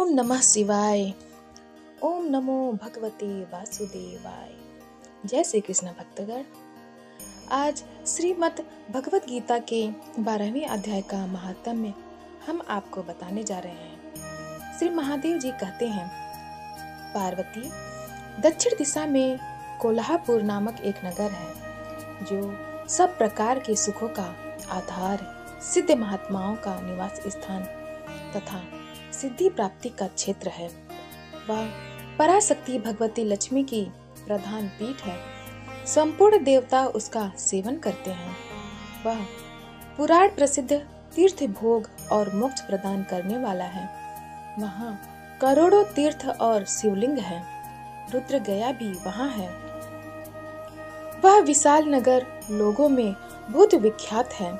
ओम नमः शिवाय। ओम नमो भगवते वासुदेवाय। जय श्री कृष्ण भक्तगण। आज श्रीमद् भगवत गीता के 12वें अध्याय का महात्म्य हम आपको बताने जा रहे हैं। श्री महादेव जी कहते हैं, पार्वती, दक्षिण दिशा में कोल्हापुर नामक एक नगर है जो सब प्रकार के सुखों का आधार, सिद्ध महात्माओं का निवास स्थान तथा सिद्धि प्राप्ति का क्षेत्र है। वह पराशक्ति भगवती लक्ष्मी की प्रधान पीठ है। संपूर्ण देवता उसका सेवन करते हैं। वह पुराण प्रसिद्ध तीर्थ भोग और मोक्ष प्रदान करने वाला है। वहाँ करोड़ों तीर्थ और शिवलिंग है। रुद्र गया भी वहाँ है। वह विशाल नगर लोगों में बहुत विख्यात है।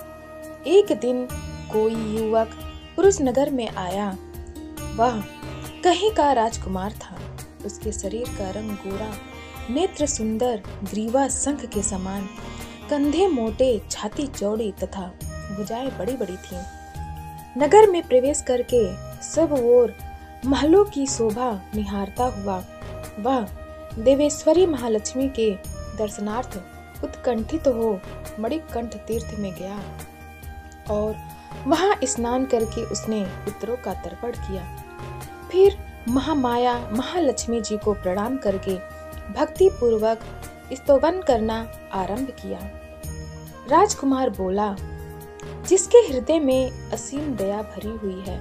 एक दिन कोई युवक पुरुष नगर में आया। वह कहीं का राजकुमार था। उसके शरीर का रंग गोरा, नेत्र सुंदर, ग्रीवा शंख के समान, कंधे मोटे, छाती चौड़ी तथा भुजाएं बड़ी बड़ी थीं। नगर में प्रवेश करके सब ओर महलों की शोभा निहारता हुआ वह देवेश्वरी महालक्ष्मी के दर्शनार्थ उत्कंठित हो मणिकंठ तीर्थ में गया और वहां स्नान करके उसने पितरों का तर्पण किया। फिर महामाया महालक्ष्मी जी को प्रणाम करके भक्ति पूर्वक स्तवन करना आरंभ किया। राजकुमार बोला, जिसके हृदय में असीम दया भरी हुई है,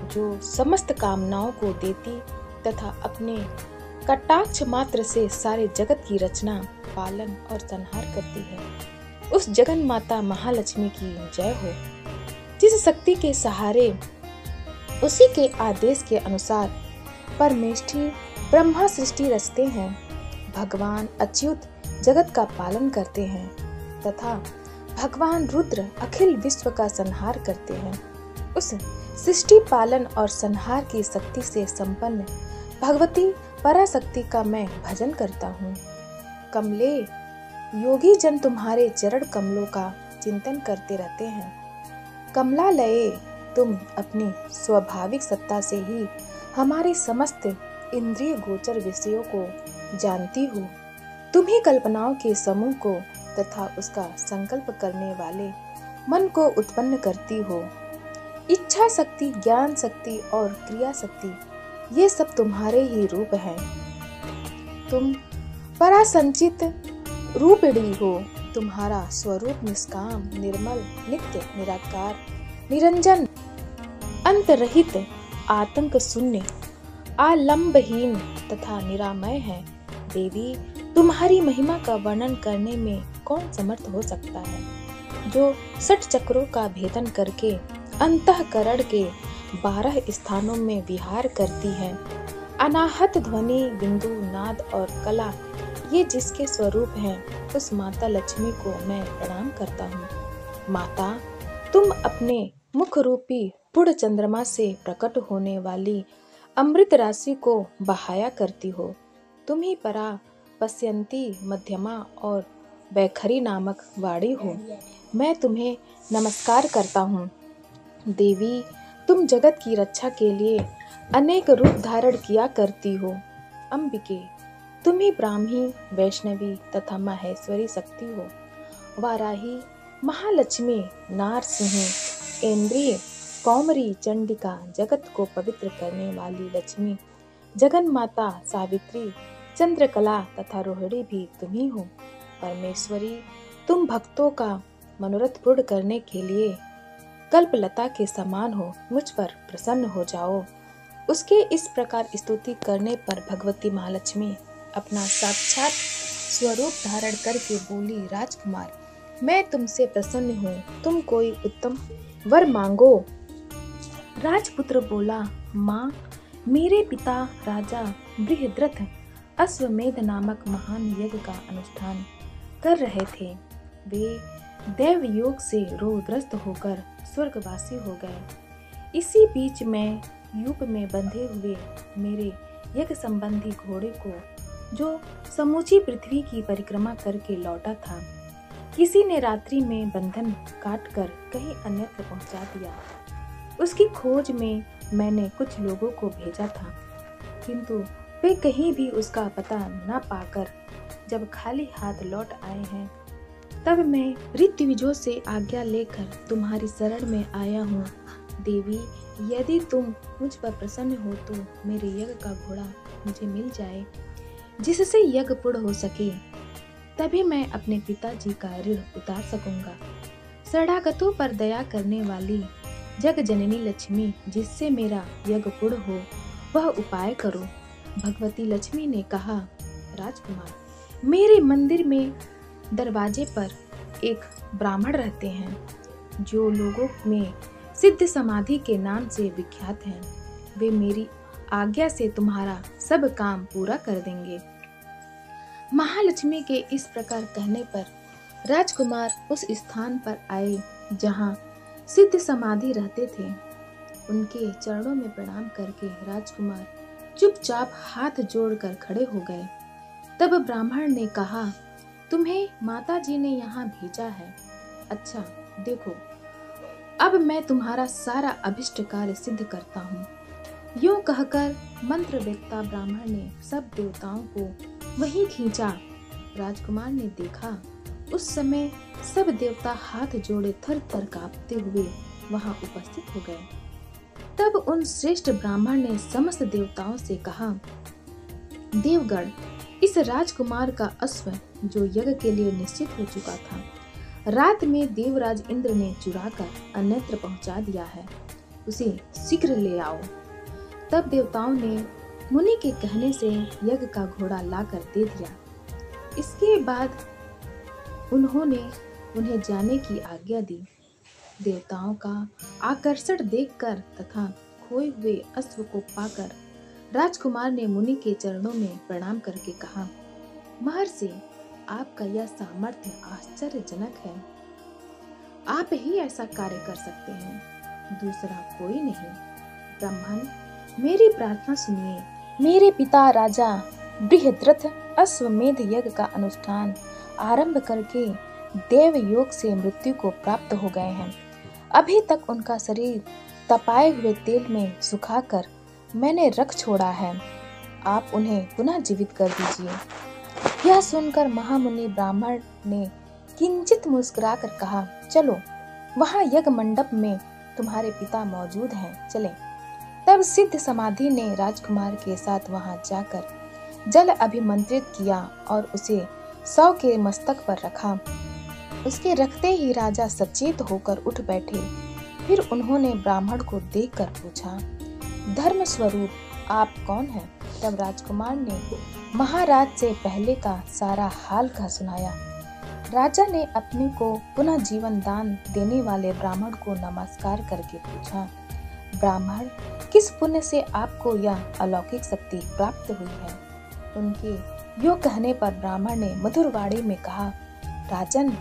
जो समस्त कामनाओं को देती तथा अपने कटाक्ष मात्र से सारे जगत की रचना, पालन और संहार करती है, उस जगन माता महालक्ष्मी की जय हो। जिस शक्ति के सहारे उसी के आदेश के अनुसार परमेष्ठी ब्रह्मा सृष्टि रचते हैं, भगवान अच्युत जगत का पालन करते हैं तथा भगवान रुद्र अखिल विश्व का संहार करते हैं, उस सृष्टि पालन और संहार की शक्ति से संपन्न भगवती पराशक्ति का मैं भजन करता हूँ। कमले, योगी जन तुम्हारे चरण कमलों का चिंतन करते रहते हैं। कमलालये, तुम अपनी स्वाभाविक सत्ता से ही हमारे समस्त इंद्रिय गोचर विषयों को जानती हो। तुम ही कल्पनाओं के समूह को तथा उसका संकल्प करने वाले मन को उत्पन्न करती हो। इच्छा शक्ति, ज्ञान शक्ति और क्रिया शक्ति, ये सब तुम्हारे ही रूप हैं। तुम परासंचित रूपिणी हो। तुम्हारा स्वरूप निष्काम, निर्मल, नित्य, निराकार, निरंजन, अंतरहित, आतंक शून्य, आलंबहीन तथा निरामय है। देवी, तुम्हारी महिमा का वर्णन करने में कौन समर्थ हो सकता है, जो 6 चक्रों का भेदन करके अंतःकरण के 12 स्थानों में विहार करती है। अनाहत ध्वनि, बिंदु, नाद और कला, ये जिसके स्वरूप हैं, उस माता लक्ष्मी को मैं प्रणाम करता हूँ। माता, तुम अपने मुख रूपी पूर्ण चंद्रमा से प्रकट होने वाली अमृत राशि को बहाया करती हो। तुम ही परा, पश्यंती, मध्यमा और वैखरी नामक वाणी हो। मैं तुम्हें नमस्कार करता हूँ। देवी, तुम जगत की रक्षा के लिए अनेक रूप धारण किया करती हो। अंबिके, तुम ही ब्राह्मी, वैष्णवी तथा माहेश्वरी शक्ति हो। वाराही, महालक्ष्मी, नारसिंही, इंद्रिय, कौमरी, चंडिका, जगत को पवित्र करने वाली लक्ष्मी, जगन माता, सावित्री, चंद्रकला तथा रोहिणी भी तुम ही हो। परमेश्वरी, तुम भक्तों का मनोरथ पूर्ण करने के लिए कल्पलता के समान हो। मुझ पर प्रसन्न हो जाओ। उसके इस प्रकार स्तुति करने पर भगवती महालक्ष्मी अपना साक्षात स्वरूप धारण करके बोली, राजकुमार, मैं तुमसे प्रसन्न हूँ। तुम कोई उत्तम वर मांगो। राजपुत्र बोला, माँ, मेरे पिता राजा बृहद्रथ अश्वमेध नामक महान यज्ञ का अनुष्ठान कर रहे थे। वे देव योग से रोगग्रस्त होकर स्वर्गवासी हो गए। इसी बीच मैं यूप में बंधे हुए मेरे यज्ञ संबंधी घोड़े को, जो समूची पृथ्वी की परिक्रमा करके लौटा था, किसी ने रात्रि में बंधन काटकर कहीं अन्यत्र पहुंचा दिया। उसकी खोज में मैंने कुछ लोगों को भेजा था, किंतु वे कहीं भी उसका पता न पाकर जब खाली हाथ लौट आए हैं, तब मैं ऋत्विजों से आज्ञा लेकर तुम्हारी शरण में आया हूँ। देवी, यदि तुम मुझ पर प्रसन्न हो तो मेरे यज्ञ का घोड़ा मुझे मिल जाए, जिससे यज्ञ पूर्ण हो सके, तभी मैं अपने पिताजी का ऋण उतार सकूंगा। शरणागतों पर दया करने वाली जग जननी लक्ष्मी, जिससे मेरा यज्ञ पूर्ण हो, वह उपाय करो। भगवती लक्ष्मी ने कहा, राजकुमार, मेरे मंदिर में दरवाजे पर एक ब्राह्मण रहते हैं, जो लोगों में सिद्ध समाधि के नाम से विख्यात हैं। वे मेरी आज्ञा से तुम्हारा सब काम पूरा कर देंगे। महालक्ष्मी के इस प्रकार कहने पर राजकुमार उस स्थान पर आए जहाँ सिद्ध समाधि रहते थे। उनके चरणों में प्रणाम करके राजकुमार चुपचाप हाथ जोड़कर खड़े हो गए। तब ब्राह्मण ने कहा, तुम्हें माताजी ने यहाँ भेजा है। अच्छा देखो, अब मैं तुम्हारा सारा अभिष्ट कार्य सिद्ध करता हूँ। यूं कहकर मंत्र वेत्ता ब्राह्मण ने सब देवताओं को वहीं खींचा। राजकुमार ने देखा, उस समय सब देवता हाथ जोड़े थर थर कांपते हुए वहां उपस्थित हो गए। तब उन श्रेष्ठ ब्राह्मण ने समस्त देवताओं से कहा, देवगण, इस राजकुमार का अश्व जो यज्ञ के लिए निश्चित हो चुका था, रात में देवराज इंद्र ने चुराकर अन्यत्र पहुंचा दिया है। उसे शीघ्र ले आओ। तब देवताओं ने मुनि के कहने से यज्ञ का घोड़ा लाकर दे दिया। इसके बाद उन्होंने उन्हें जाने की आज्ञा दी। देवताओं का आकर्षण देखकर तथा खोए हुए अश्व को पाकर राजकुमार ने मुनि के चरणों में प्रणाम करके कहा, महर्षि, आपका यह सामर्थ्य आश्चर्यजनक है। आप ही ऐसा कार्य कर सकते हैं, दूसरा कोई नहीं। ब्राह्मण, मेरी प्रार्थना सुनिए। मेरे पिता राजा बृहद्रथ अश्वमेध यज्ञ का अनुष्ठान आरंभ करके देव योग से मृत्यु को प्राप्त हो गए हैं। अभी तक उनका शरीर तपाए हुए तेल में सुखाकर मैंने रख छोड़ा है। आप उन्हें पुनः जीवित कर दीजिए। यह सुनकर महामुनि ब्राह्मण ने किंचित मुस्कुराकर कहा, चलो, वहाँ यज्ञ मंडप में तुम्हारे पिता मौजूद हैं, चलें। तब सिद्ध समाधि ने राजकुमार के साथ वहां जाकर जल अभिमंत्रित किया और उसे 100 के मस्तक पर रखा। उसके रखते ही राजा सचेत होकर उठ बैठे। फिर उन्होंने ब्राह्मण को देखकर पूछा, धर्म स्वरूप आप कौन हैं? तब राजकुमार ने महाराज से पहले का सारा हाल का सुनाया। राजा ने अपने को पुनः जीवन दान देने वाले ब्राह्मण को नमस्कार करके पूछा, ब्राह्मण, किस पुण्य से आपको यह अलौकिक शक्ति प्राप्त हुई है? उनके यो कहने पर ब्राह्मण ने मधुर वाणी में कहा, राजन,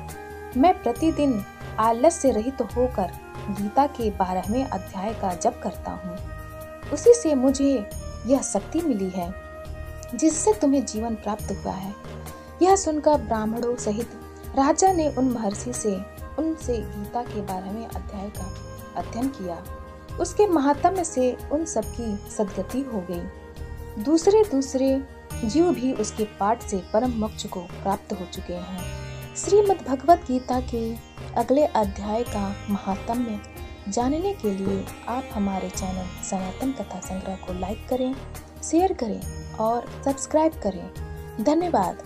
मैं प्रतिदिन आलस्य रहित होकर गीता के 12वें अध्याय का जप करता हूँ। उसी से मुझे यह शक्ति मिली है जिससे तुम्हें जीवन प्राप्त हुआ है। यह सुनकर ब्राह्मणों सहित राजा ने उनसे गीता के 12वें अध्याय का अध्ययन किया। उसके महात्म्य से उन सबकी सद्गति हो गई। दूसरे जीव भी उसके पाठ से परम मोक्ष को प्राप्त हो चुके हैं। श्रीमद् भगवत गीता के अगले अध्याय का महात्म्य जानने के लिए आप हमारे चैनल सनातन कथा संग्रह को लाइक करें, शेयर करें और सब्सक्राइब करें। धन्यवाद।